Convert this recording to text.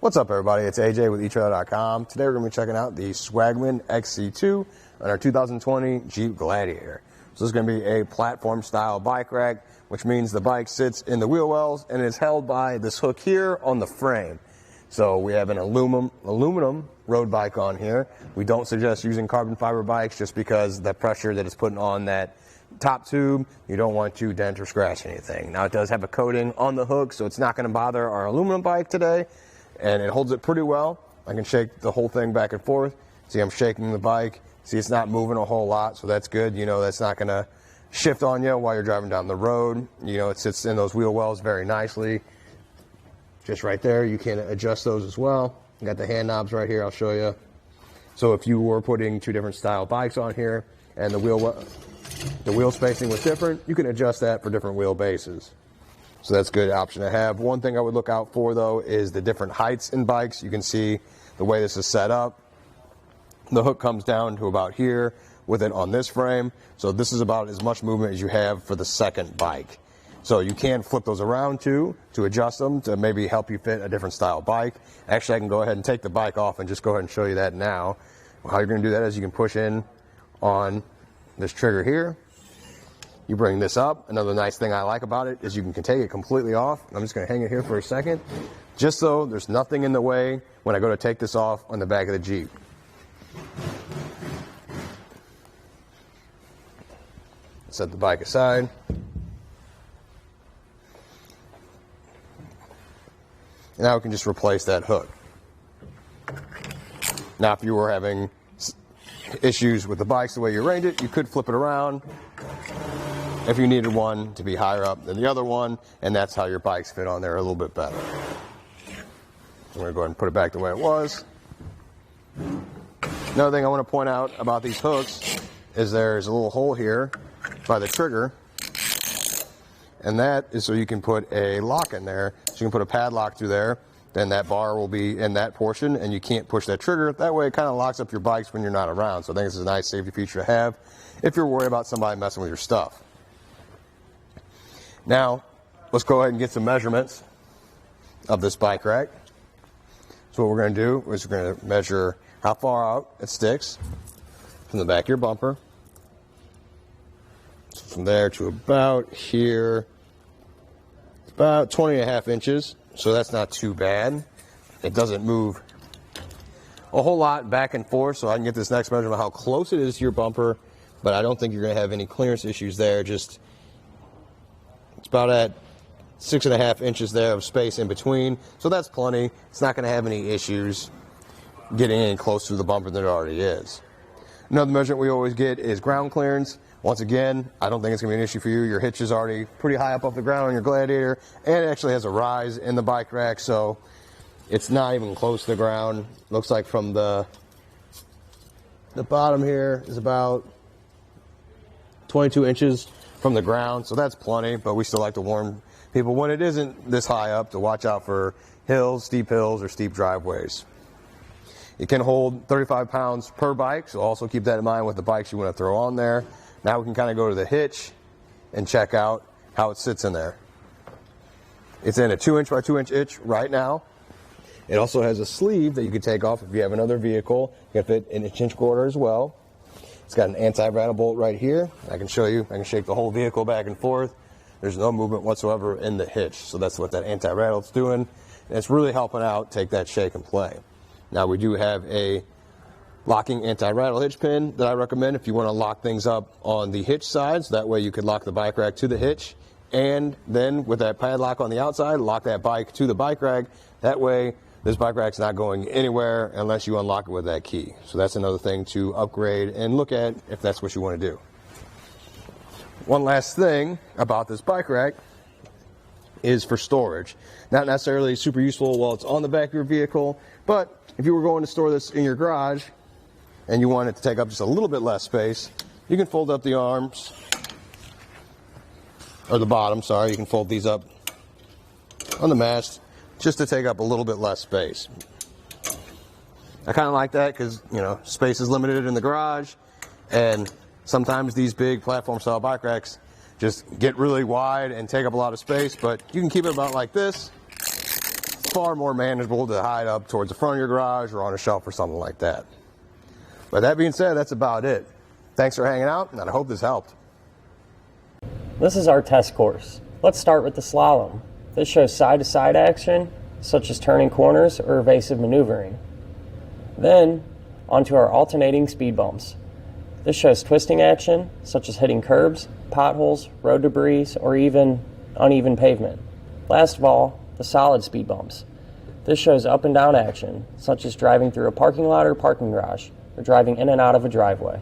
What's up, everybody? It's AJ with etrailer.com. Today we're going to be checking out the Swagman XC2 on our 2020 Jeep Gladiator. So this is going to be a platform style bike rack, which means the bike sits in the wheel wells and is held by this hook here on the frame. So we have an aluminum road bike on here. We don't suggest using carbon fiber bikes just because the pressure that it's putting on that top tube, you don't want to dent or scratch anything. Now it does have a coating on the hook, so it's not going to bother our aluminum bike today. And it holds it pretty well. I can shake the whole thing back and forth. See, I'm shaking the bike. See, it's not moving a whole lot, so that's good. You know, that's not going to shift on you while you're driving down the road. You know, it sits in those wheel wells very nicely. Just right there, you can adjust those as well. You got the hand knobs right here, I'll show you. So if you were putting two different style bikes on here and the wheel spacing was different, you can adjust that for different wheel bases. So that's a good option to have. One thing I would look out for, though, is the different heights in bikes. You can see the way this is set up. The hook comes down to about here with it on this frame. So this is about as much movement as you have for the second bike. So you can flip those around too to adjust them to maybe help you fit a different style bike. Actually, I can go ahead and take the bike off and just go ahead and show you that now. How you're going to do that is you can push in on this trigger here. You bring this up. Another nice thing I like about it is you can take it completely off. I'm just going to hang it here for a second, just so there's nothing in the way when I go to take this off on the back of the Jeep. Set the bike aside. And now we can just replace that hook. Now, if you were having issues with the bikes the way you arrange it, you could flip it around if you needed one to be higher up than the other one, and that's how your bikes fit on there a little bit better. I'm going to go ahead and put it back the way it was. Another thing I want to point out about these hooks is there's a little hole here by the trigger, and that is so you can put a lock in there. So you can put a padlock through there, then that bar will be in that portion, and you can't push that trigger. That way it kind of locks up your bikes when you're not around. So I think this is a nice safety feature to have if you're worried about somebody messing with your stuff. Now, let's go ahead and get some measurements of this bike rack. So what we're going to do is we're going to measure how far out it sticks from the back of your bumper. So from there to about here, about 20.5 inches. So that's not too bad. It doesn't move a whole lot back and forth, so I can get this next measurement how close it is to your bumper, but I don't think you're going to have any clearance issues there. Just it's about at 6.5 inches there of space in between, so that's plenty. It's not going to have any issues getting any closer to the bumper than it already is. Another measurement we always get is ground clearance. Once again, I don't think it's going to be an issue for you. Your hitch is already pretty high up off the ground on your Gladiator, and it actually has a rise in the bike rack, so it's not even close to the ground. Looks like from the bottom here is about 22 inches from the ground, so that's plenty, but we still like to warn people when it isn't this high up to watch out for hills, or steep driveways. It can hold 35 pounds per bike, so also keep that in mind with the bikes you want to throw on there. Now we can kind of go to the hitch and check out how it sits in there. It's in a 2-inch by 2-inch hitch right now. It also has a sleeve that you can take off if you have another vehicle. You can fit in a Chinch quarter as well. It's got an anti-rattle bolt right here. I can show you. I can shake the whole vehicle back and forth. There's no movement whatsoever in the hitch. So that's what that anti-rattle is doing. And it's really helping out take that shake and play. Now we do have a locking anti-rattle hitch pin that I recommend if you want to lock things up on the hitch side. So that way you could lock the bike rack to the hitch. And then with that padlock on the outside, lock that bike to the bike rack. That way this bike rack's not going anywhere unless you unlock it with that key. So that's another thing to upgrade and look at if that's what you want to do. One last thing about this bike rack is for storage. Not necessarily super useful while it's on the back of your vehicle, but if you were going to store this in your garage and you want it to take up just a little bit less space, you can fold up the arms, or the bottom, sorry, you can fold these up on the mast just to take up a little bit less space. I kind of like that because, you know, space is limited in the garage, and sometimes these big platform style bike racks just get really wide and take up a lot of space, but you can keep it about like this far more manageable to hide up towards the front of your garage or on a shelf or something like that. But that being said, that's about it. Thanks for hanging out, and I hope this helped. This is our test course. Let's start with the slalom. This shows side-to-side action, such as turning corners or evasive maneuvering. Then, onto our alternating speed bumps. This shows twisting action, such as hitting curbs, potholes, road debris, or even uneven pavement. Last of all, the solid speed bumps. This shows up and down action, such as driving through a parking lot or parking garage, or driving in and out of a driveway.